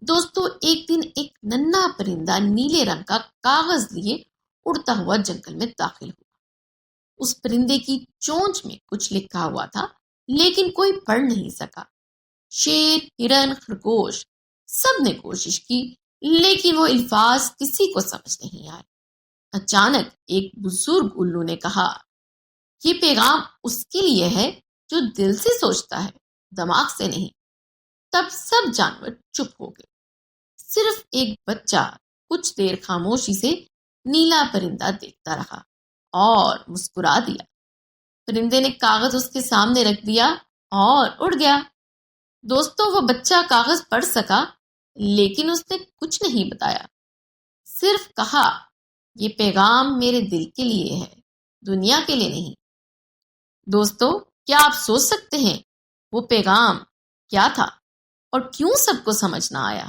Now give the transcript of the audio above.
دوستو ایک دن ایک ننھا پرندہ نیلے رنگ کا کاغذ لیے اڑتا ہوا جنگل میں داخل ہوا۔ اس پرندے کی چونچ میں کچھ لکھا ہوا تھا لیکن کوئی پڑھ نہیں سکا۔ شیر، ہرن، خرگوش سب نے کوشش کی لیکن وہ الفاظ کسی کو سمجھ نہیں آئے۔ اچانک ایک بزرگ الو نے کہا، یہ پیغام اس کے لیے ہے جو دل سے سوچتا ہے، دماغ سے نہیں۔ تب سب جانور چپ ہو گئے، صرف ایک بچہ کچھ دیر خاموشی سے نیلا پرندہ دیکھتا رہا اور مسکرا دیا۔ پرندے نے کاغذ اس کے سامنے رکھ دیا اور اڑ گیا۔ دوستو وہ بچہ کاغذ پڑھ سکا لیکن اس نے کچھ نہیں بتایا، صرف کہا، یہ پیغام میرے دل کے لیے ہے، دنیا کے لیے نہیں۔ دوستو کیا آپ سوچ سکتے ہیں وہ پیغام کیا تھا اور کیوں سب کو سمجھ نہ آیا؟